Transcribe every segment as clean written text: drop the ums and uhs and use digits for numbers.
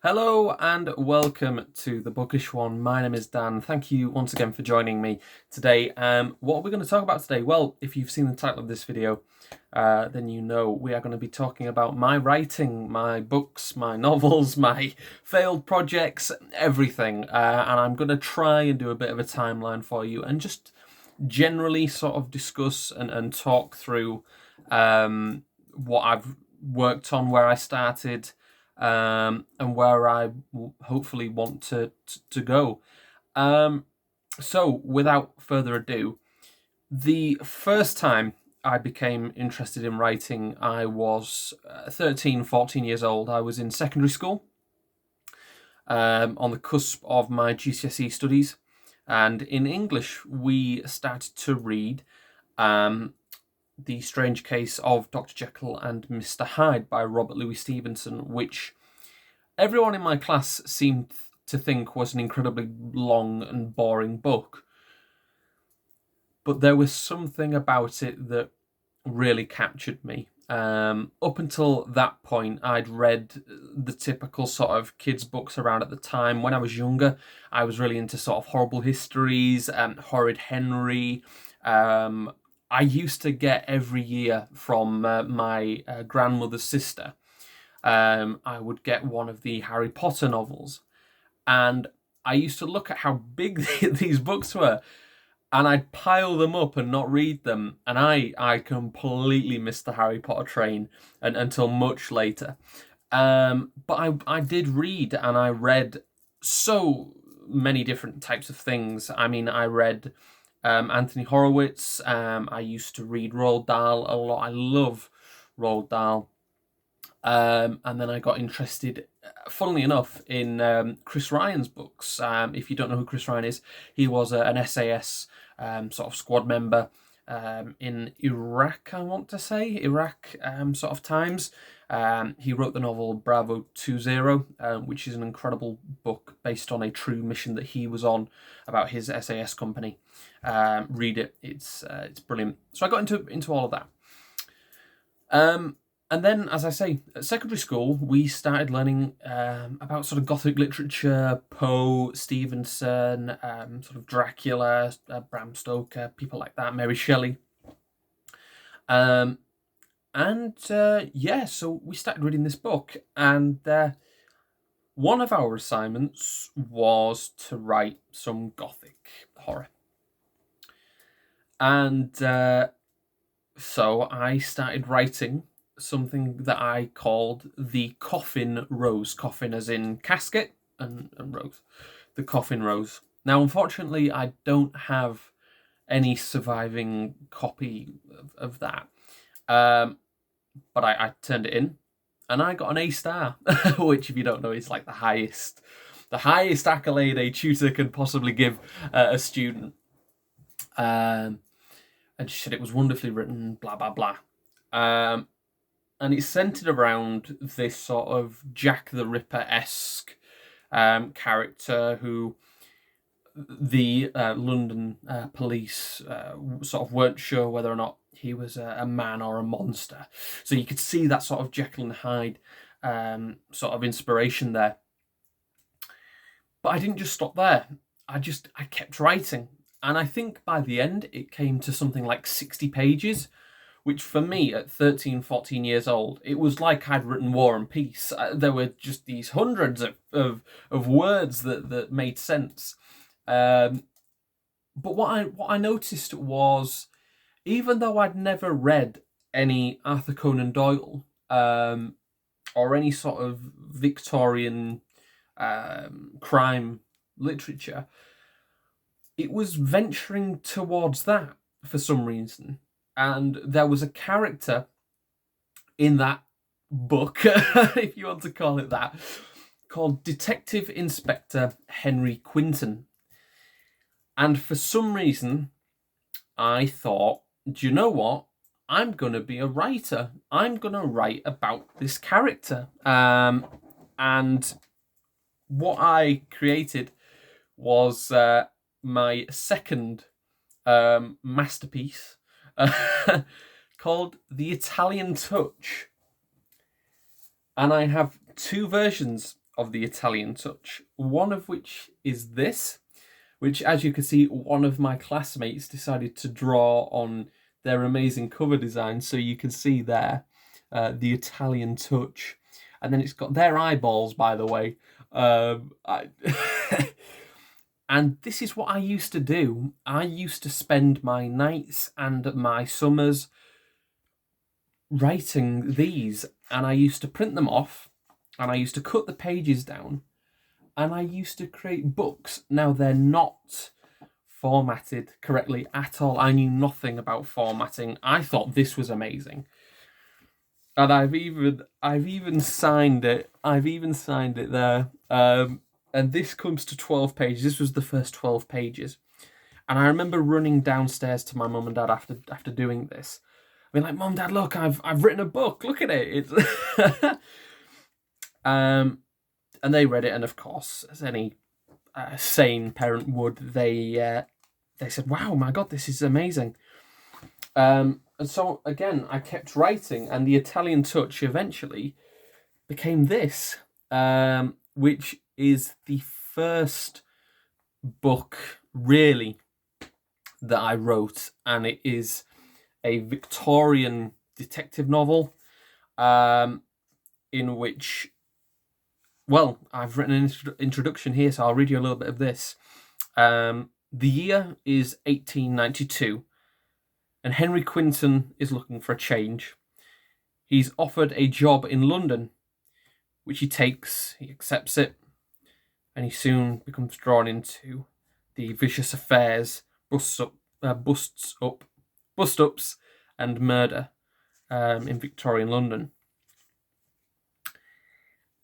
Hello and welcome to The Bookish One. My name is Dan. Thank you once again for joining me today. What are we going to talk about today? Well, if you've seen the title of this video, then you know we are going to be talking about my writing, my books, my novels, my failed projects, everything. And I'm going to try and do a bit of a timeline for you and just generally sort of discuss and talk through what I've worked on, where I started, and where I hopefully want to go. So, without further ado, the first time I became interested in writing, I was 13, 14 years old. I was in secondary school, on the cusp of my GCSE studies. And in English, we started to read The Strange Case of Dr. Jekyll and Mr. Hyde by Robert Louis Stevenson, which everyone in my class seemed to think was an incredibly long and boring book. But there was something about it that really captured me. Up until that point, I'd read the typical sort of kids' books around at the time. When I was younger, I was really into sort of horrible histories, Horrid Henry. I used to get every year from my grandmother's sister. I would get one of the Harry Potter novels, and I used to look at how big these books were, and I'd pile them up and not read them, and I completely missed the Harry Potter train until much later. But I did read, and I read so many different types of things. I mean, I read Anthony Horowitz. I used to read Roald Dahl a lot. I love Roald Dahl. And then I got interested, funnily enough, in Chris Ryan's books. If you don't know who Chris Ryan is, he was an SAS sort of squad member in Iraq, I want to say, sort of times. He wrote the novel Bravo 20, which is an incredible book based on a true mission that he was on about his SAS company. Read it; it's brilliant. So I got into all of that. And then, as I say, at secondary school, we started learning about sort of Gothic literature, Poe, Stevenson, sort of Dracula, Bram Stoker, people like that, Mary Shelley. So we started reading this book, and one of our assignments was to write some Gothic horror. And so I started writing something that I called the Coffin Rose. Coffin as in casket, and rose. The Coffin Rose. Now, unfortunately, I don't have any surviving copy of that. But I turned it in, and I got an A star, which, if you don't know, is like the highest accolade a tutor can possibly give a student. And she said it was wonderfully written, blah, blah, blah. And it's centered around this sort of Jack the Ripper-esque character who the London police sort of weren't sure whether or not he was a man or a monster. So you could see that sort of Jekyll and Hyde sort of inspiration there. But I didn't just stop there. I kept writing. And I think by the end, it came to something like 60 pages, which for me at 13, 14 years old, it was like I'd written War and Peace. There were just these hundreds of words that made sense. But what I noticed was, even though I'd never read any Arthur Conan Doyle or any sort of Victorian crime literature, it was venturing towards that for some reason. And there was a character in that book, if you want to call it that, called Detective Inspector Henry Quinton. And for some reason, I thought, do you know what? I'm going to be a writer. I'm going to write about this character. And what I created was my second masterpiece, called The Italian Touch. And I have two versions of the Italian touch, one of which is this, which, as you can see, one of my classmates decided to draw on their amazing cover design. So you can see there, the Italian touch. And then it's got their eyeballs, by the way. And this is what I used to do. I used to spend my nights and my summers writing these, and I used to print them off, and I used to cut the pages down, and I used to create books. Now, they're not formatted correctly at all. I knew nothing about formatting. I thought this was amazing. And I've even signed it. I've even signed it there. And this comes to 12 pages. This was the first 12 pages. And I remember running downstairs to my mum and dad after doing this. I mean, like, Mum, Dad, look, I've written a book. Look at it. It's and they read it, and of course, as any sane parent would, they said, "Wow, my God, this is amazing." And so again, I kept writing, and the Italian touch eventually became this, which is the first book really that I wrote, and it is a Victorian detective novel, in which, well, I've written an introduction here, so I'll read you a little bit of this. The year is 1892, and Henry Quinton is looking for a change. He's offered a job in London, which he takes, he accepts it, and he soon becomes drawn into the vicious affairs, bust-ups, and murder in Victorian London.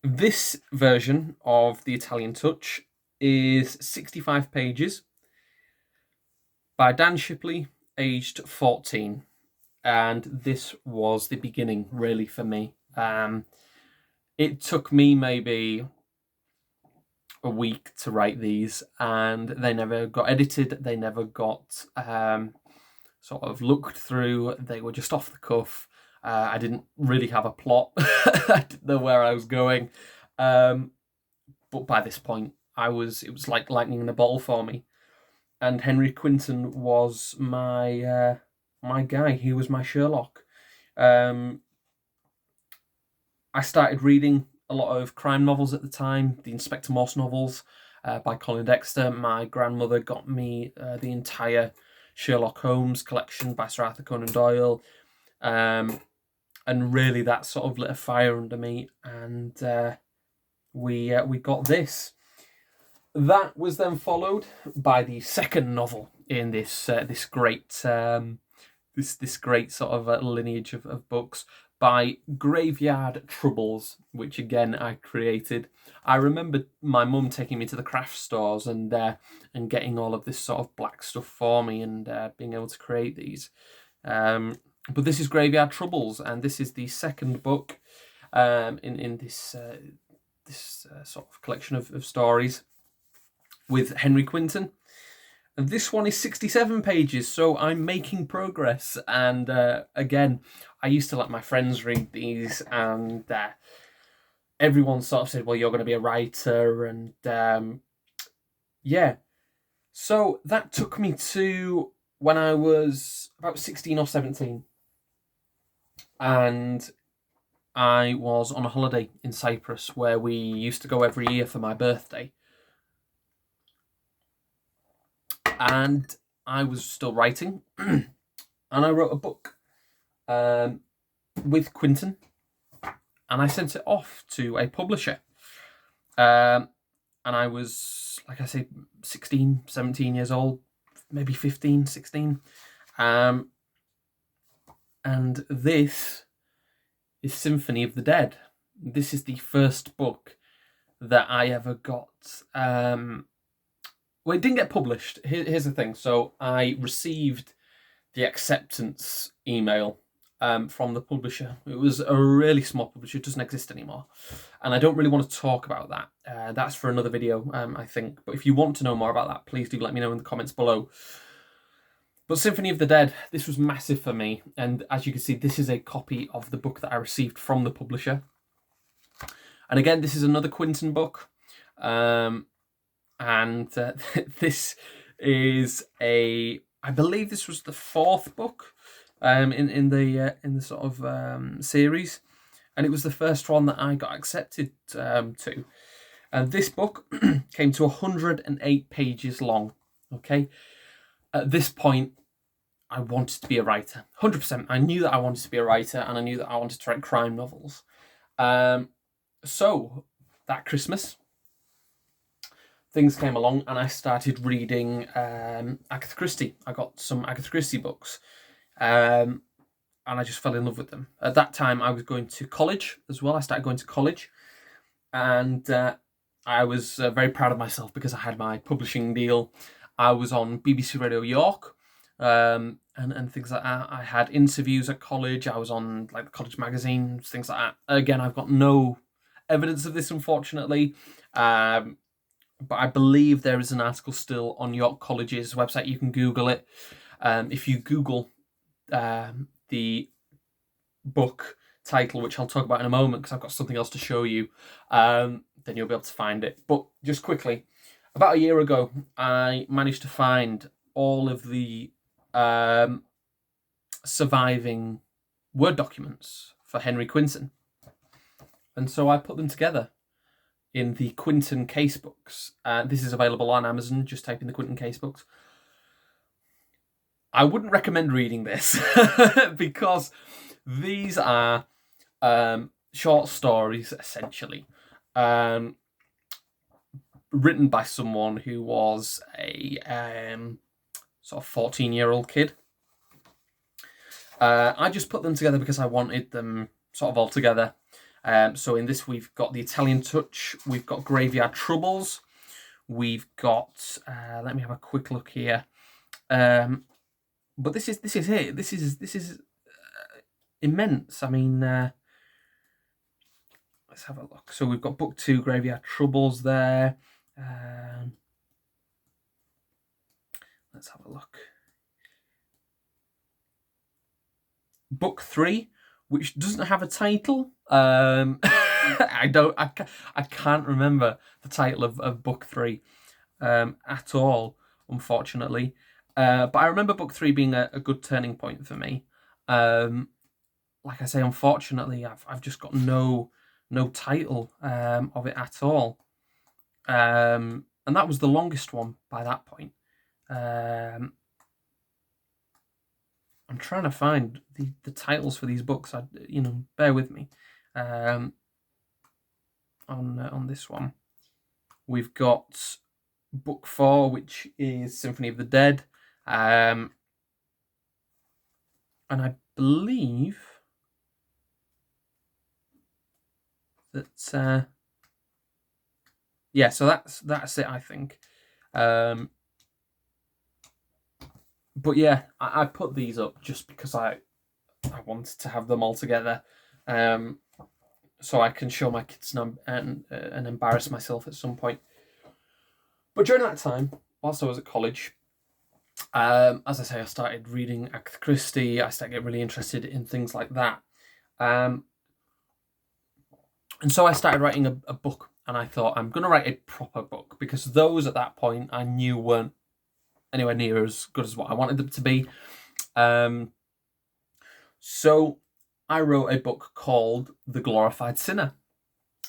This version of The Italian Touch is 65 pages by Dan Shipley, aged 14. And this was the beginning, really, for me. It took me maybe a week to write these, and they never got edited. They never got sort of looked through. They were just off the cuff. I didn't really have a plot. I didn't know where I was going. But by this point, it was like lightning in a bottle for me. And Henry Quinton was my guy. He was my Sherlock. I started reading a lot of crime novels at the time, the Inspector Morse novels by Colin Dexter. My grandmother got me the entire Sherlock Holmes collection by Sir Arthur Conan Doyle. And really that sort of lit a fire under me, and we got this. That was then followed by the second novel in this great this great sort of lineage of books, by Graveyard Troubles, which again I created. I remember my mum taking me to the craft stores and getting all of this sort of black stuff for me, and being able to create these. But this is Graveyard Troubles, and this is the second book in this sort of collection of stories with Henry Quinton. And this one is 67 pages, so I'm making progress. And again, I used to let my friends read these, and everyone sort of said, well, you're going to be a writer, and yeah. So that took me to when I was about 16 or 17. And I was on a holiday in Cyprus, where we used to go every year for my birthday. And I was still writing, and I wrote a book with Quinton, and I sent it off to a publisher. And I was, like I say, 16, 17 years old, maybe 15, 16. And this is Symphony of the Dead. This is the first book that I ever got. Well, it didn't get published. Here's the thing. So I received the acceptance email from the publisher. It was a really small publisher. It doesn't exist anymore. And I don't really want to talk about that. That's for another video, I think. But if you want to know more about that, please do let me know in the comments below. But Symphony of the Dead, this was massive for me. And as you can see, this is a copy of the book that I received from the publisher. And again, this is another Quentin book. And this is I believe this was the fourth book in the sort of series, and it was the first one that I got accepted to. And this book came to 108 pages long. Okay, at this point, I wanted to be a writer. 100%. I knew that I wanted to be a writer, and I knew that I wanted to write crime novels. So that Christmas, things came along, and I started reading Agatha Christie. I got some Agatha Christie books, and I just fell in love with them. At that time, I was going to college as well. I started going to college, and I was very proud of myself because I had my publishing deal. I was on BBC Radio York, and things like that. I had interviews at college. I was on like the college magazines, things like that. Again, I've got no evidence of this, unfortunately. But I believe there is an article still on York College's website. You can Google it. If you Google the book title, which I'll talk about in a moment because I've got something else to show you, then you'll be able to find it. But just quickly, about a year ago, I managed to find all of the surviving Word documents for Henry Quinton. And so I put them together in the Quinton Casebooks. This is available on Amazon. Just type in the Quinton Casebooks. I wouldn't recommend reading this because these are short stories, essentially, written by someone who was a sort of 14-year-old kid. I just put them together because I wanted them sort of all together. So in this, we've got The Italian Touch, we've got Graveyard Troubles, we've got, let me have a quick look here. But this is it. This is immense. I mean, let's have a look. So we've got Book 2, Graveyard Troubles there. Let's have a look. Book 3, which doesn't have a title. I can't remember the title of Book 3 at all, unfortunately. But I remember Book 3 being a good turning point for me. Like I say, unfortunately, I've just got no title of it at all. And that was the longest one by that point. I'm trying to find the titles for these books. Bear with me. On this one, we've got Book 4, which is Symphony of the Dead, and I believe that so that's it, I think. But yeah, I put these up just because I wanted to have them all together, so I can show my kids and embarrass myself at some point. But during that time, whilst I was at college, as I say, I started reading Agatha Christie. I started getting really interested in things like that, and so I started writing a book. And I thought, I'm going to write a proper book, because those at that point I knew weren't anywhere near as good as what I wanted them to be. So I wrote a book called The Glorified Sinner,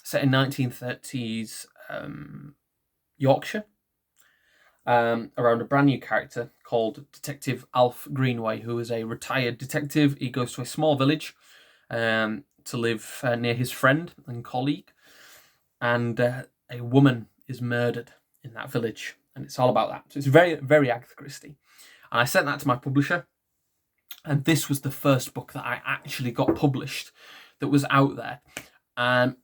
set in 1930s Yorkshire, around a brand new character called Detective Alf Greenway, who is a retired detective. He goes to a small village to live near his friend and colleague. And a woman is murdered in that village. And it's all about that. So it's very, very Agatha Christie. And I sent that to my publisher. And this was the first book that I actually got published that was out there. And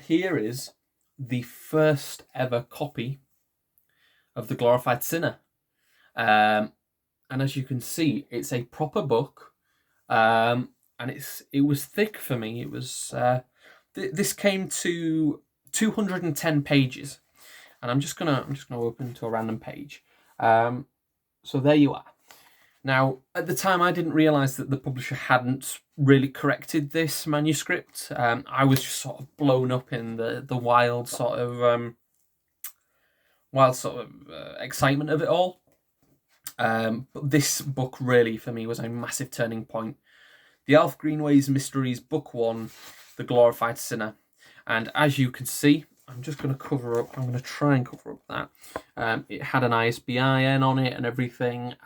here is the first ever copy of The Glorified Sinner. And as you can see, it's a proper book. And it was thick for me. It was this came to 210 pages, and I'm just gonna open to a random page. So there you are. Now, at the time, I didn't realise that the publisher hadn't really corrected this manuscript. I was just sort of blown up in the wild sort of excitement of it all. But this book really, for me, was a massive turning point. The Alf Greenway's Mysteries, Book 1, The Glorified Sinner. And as you can see, I'm just going to try and cover up that. It had an ISBN on it and everything.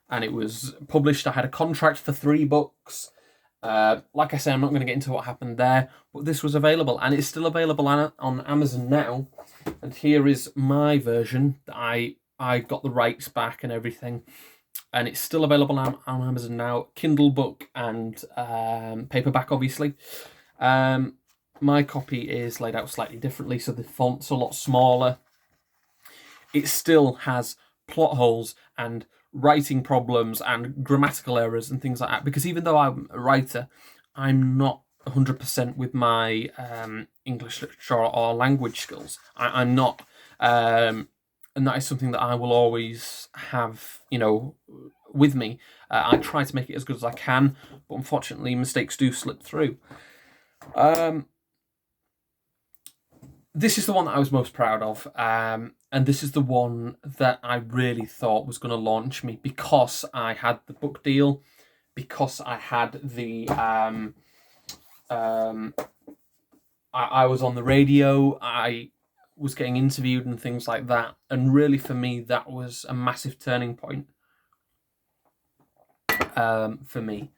And it was published. I had a contract for 3 books. Like I say, I'm not going to get into what happened there, but this was available, and it's still available on Amazon now. And here is my version that I got the rights back and everything, and it's still available on Amazon now. Kindle book and paperback, obviously. My copy is laid out slightly differently, so the font's a lot smaller. It still has plot holes and writing problems and grammatical errors and things like that, because even though I'm a writer, I'm not 100% with my English literature or language skills. I'm not, and that is something that I will always have, with me. I try to make it as good as I can, but unfortunately mistakes do slip through. This is the one that I was most proud of, and this is the one that I really thought was going to launch me, because I had the book deal, because I had the I was on the radio, I was getting interviewed and things like that, and really for me that was a massive turning point for me.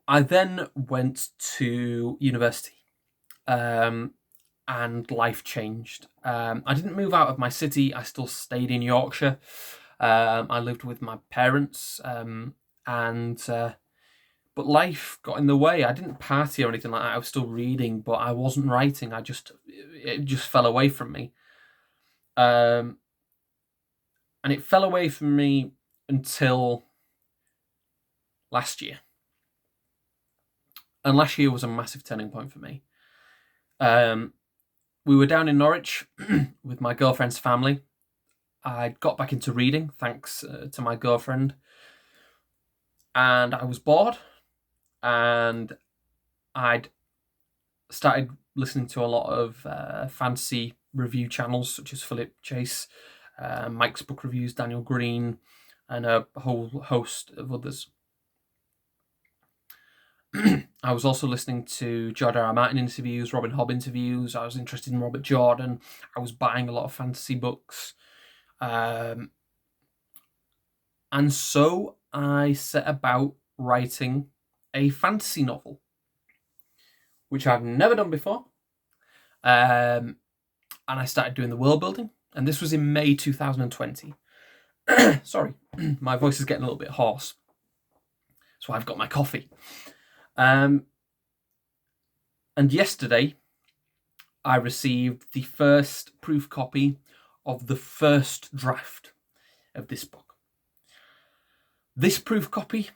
I then went to university. And life changed. I didn't move out of my city. I still stayed in Yorkshire. I lived with my parents, but life got in the way. I didn't party or anything like that. I was still reading, but I wasn't writing. It just fell away from me. And it fell away from me until last year. And last year was a massive turning point for me. We were down in Norwich with my girlfriend's family. I got back into reading thanks to my girlfriend. And I was bored. And I'd started listening to a lot of fantasy review channels such as Philip Chase, Mike's Book Reviews, Daniel Green, and a whole host of others. I was also listening to George R. R. Martin interviews, Robin Hobb interviews. I was interested in Robert Jordan. I was buying a lot of fantasy books. And so I set about writing a fantasy novel, which I've never done before. And I started doing the world building. And this was in May 2020. Sorry, my voice is getting a little bit hoarse. So I've got my coffee. And yesterday, I received the first proof copy of the first draft of this book. This proof copy,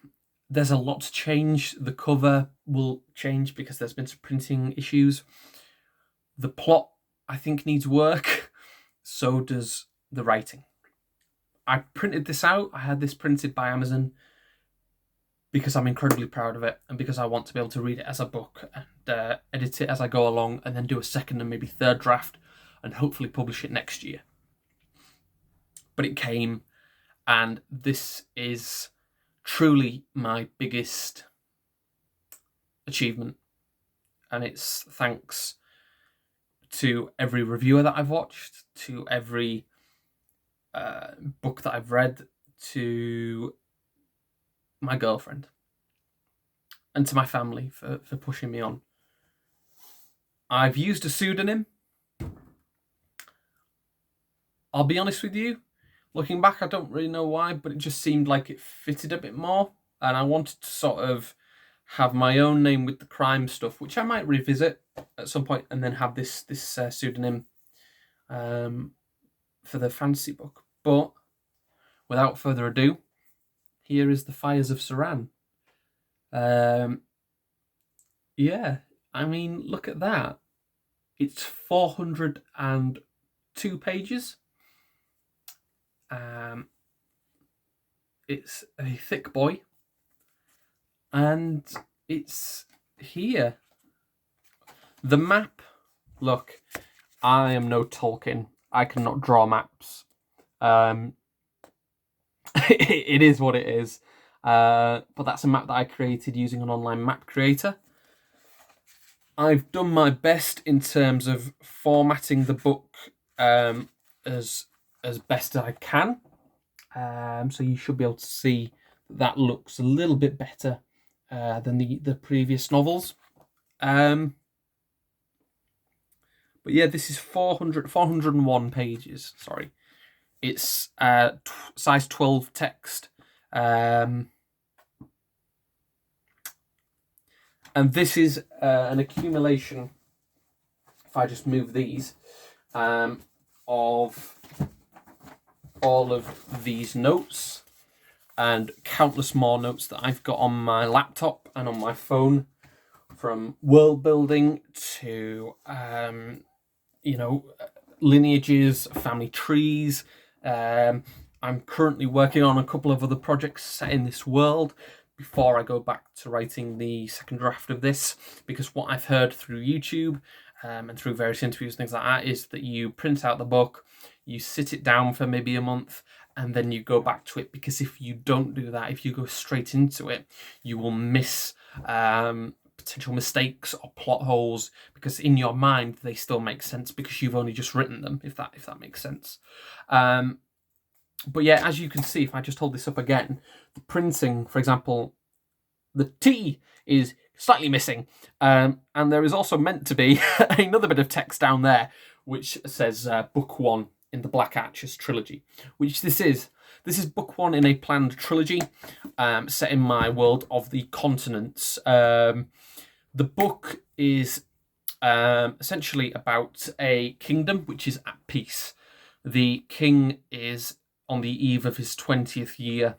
there's a lot to change. The cover will change because there's been some printing issues. The plot, I think, needs work. So does the writing. I printed this out. I had this printed by Amazon because I'm incredibly proud of it, and because I want to be able to read it as a book and edit it as I go along, and then do a second and maybe third draft and hopefully publish it next year. But it came, and this is truly my biggest achievement. And it's thanks to every reviewer that I've watched, to every book that I've read, to my girlfriend, and to my family for pushing me on. I've used a pseudonym. I'll be honest with you, looking back, I don't really know why, but it just seemed like it fitted a bit more, and I wanted to sort of have my own name with the crime stuff, which I might revisit at some point, and then have this pseudonym for the fantasy book. But without further ado, here is The Fires of Saran. Yeah, I mean, look at that. It's 402 pages. It's a thick boy, and it's here. The map. Look, I am no Tolkien. I cannot draw maps. It is what it is. But that's a map that I created using an online map creator. I've done my best in terms of formatting the book as best as I can. So you should be able to see that looks a little bit better than the previous novels. But yeah, this is 401 pages. Sorry. It's size 12 text. And this is an accumulation, if I just move these, of all of these notes and countless more notes that I've got on my laptop and on my phone, from world building to, lineages, family trees. I'm currently working on a couple of other projects set in this world before I go back to writing the second draft of this, because what I've heard through YouTube and through various interviews and things like that is that you print out the book, you sit it down for maybe a month, and then you go back to it, because if you don't do that, if you go straight into it, you will miss potential mistakes or plot holes, because in your mind they still make sense because you've only just written them, if that makes sense. But yeah, as you can see, if I just hold this up again, the printing, for example, the T is slightly missing, and there is also meant to be another bit of text down there which says book 1 in the Black Arches trilogy, which this is. This is book 1 in a planned trilogy set in my world of the continents. The book is essentially about a kingdom which is at peace. The king is on the eve of his 20th year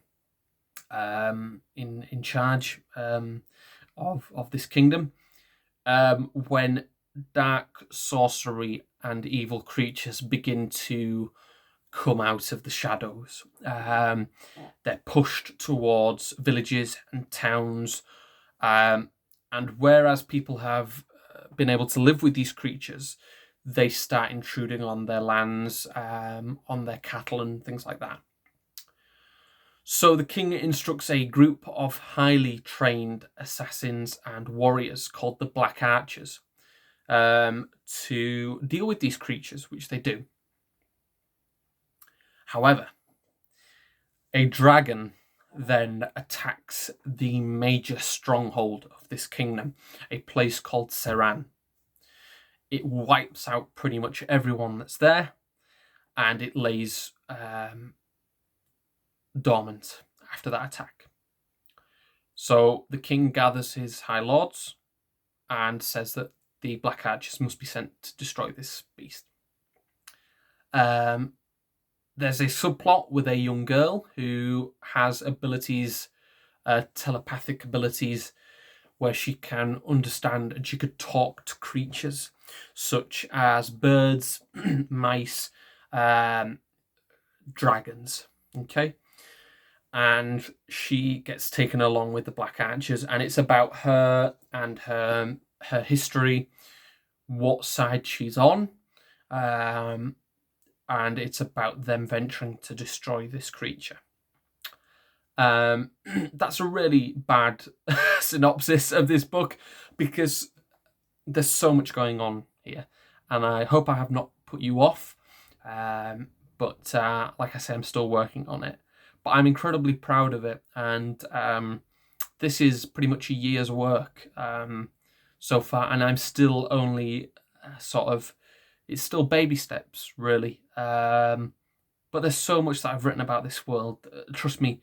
in charge of this kingdom, when dark sorcery and evil creatures begin to come out of the shadows. They're pushed towards villages and towns, and whereas people have been able to live with these creatures, they start intruding on their lands, on their cattle and things like that. So the king instructs a group of highly trained assassins and warriors called the Black Archers to deal with these creatures, which they do. However, a dragon then attacks the major stronghold of this kingdom, a place called Seran. It wipes out pretty much everyone that's there, and it lays dormant after that attack. So the king gathers his high lords and says that the Black Archers must be sent to destroy this beast. There's a subplot with a young girl who has abilities, telepathic abilities, where she can understand and she could talk to creatures such as birds, mice, dragons. Okay, and she gets taken along with the Black Archers, and it's about her and her history, what side she's on, and it's about them venturing to destroy this creature. That's a really bad synopsis of this book, because there's so much going on here, and I hope I have not put you off. But like I say, I'm still working on it. But I'm incredibly proud of it, and this is pretty much a year's work so far, and I'm still only it's still baby steps, really. But there's so much that I've written about this world. Trust me,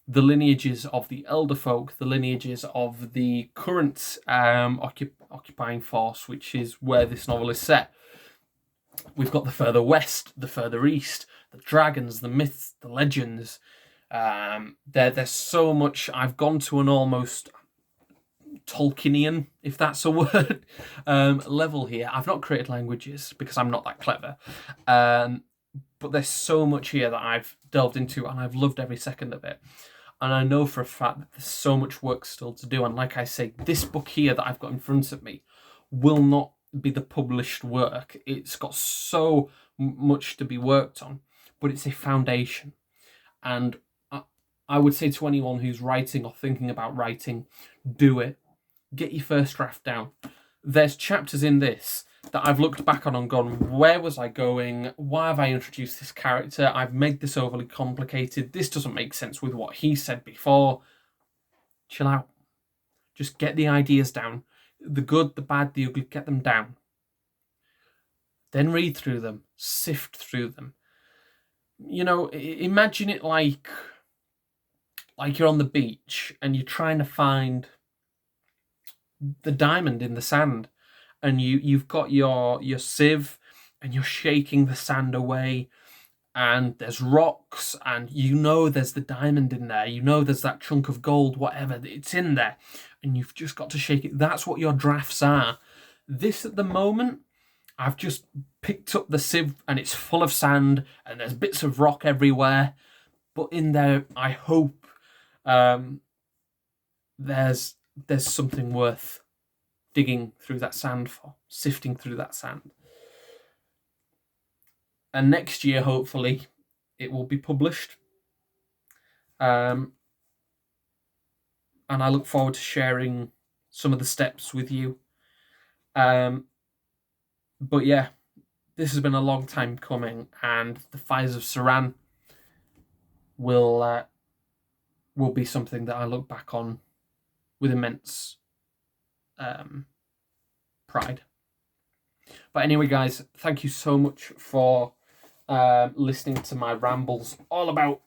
the lineages of the Elder Folk, the lineages of the current occupying force, which is where this novel is set. We've got the further west, the further east, the dragons, the myths, the legends. There's so much. I've gone to an almost Tolkienian, if that's a word, level here. I've not created languages because I'm not that clever. But there's so much here that I've delved into, and I've loved every second of it. And I know for a fact that there's so much work still to do. And like I say, this book here that I've got in front of me will not be the published work. It's got so much to be worked on, but it's a foundation. And I would say to anyone who's writing or thinking about writing, do it. Get your first draft down. There's chapters in this that I've looked back on and gone, where was I going? Why have I introduced this character? I've made this overly complicated. This doesn't make sense with what he said before. Chill out. Just get the ideas down. The good, the bad, the ugly, get them down. Then read through them. Sift through them. You know, imagine it like you're on the beach and you're trying to find the diamond in the sand, and you've got your sieve and you're shaking the sand away, and there's rocks, and you know there's the diamond in there, you know there's that chunk of gold, whatever, it's in there, and you've just got to shake it. That's what your drafts are. This at the moment, I've just picked up the sieve and it's full of sand and there's bits of rock everywhere, but in there I hope there's something worth digging through that sand for, sifting through that sand. And next year, hopefully, it will be published. And I look forward to sharing some of the steps with you. But yeah, this has been a long time coming, and the Fires of Saran will be something that I look back on with immense pride. But anyway, guys, thank you so much for listening to my rambles all about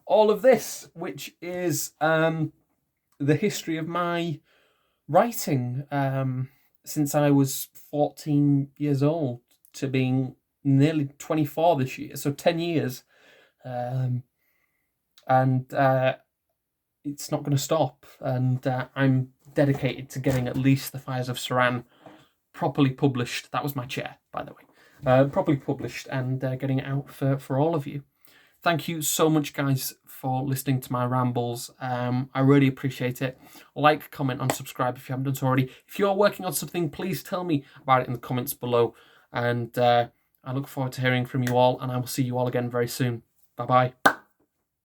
all of this, which is the history of my writing since I was 14 years old to being nearly 24 this year, so 10 years. And it's not going to stop, and I'm dedicated to getting at least the Fires of Saran properly published. That was my chair, by the way. Properly published and getting it out for all of you. Thank you so much, guys, for listening to my rambles. I really appreciate it. Like, comment, and subscribe if you haven't done so already. If you're working on something, please tell me about it in the comments below. And I look forward to hearing from you all, and I will see you all again very soon. Bye-bye.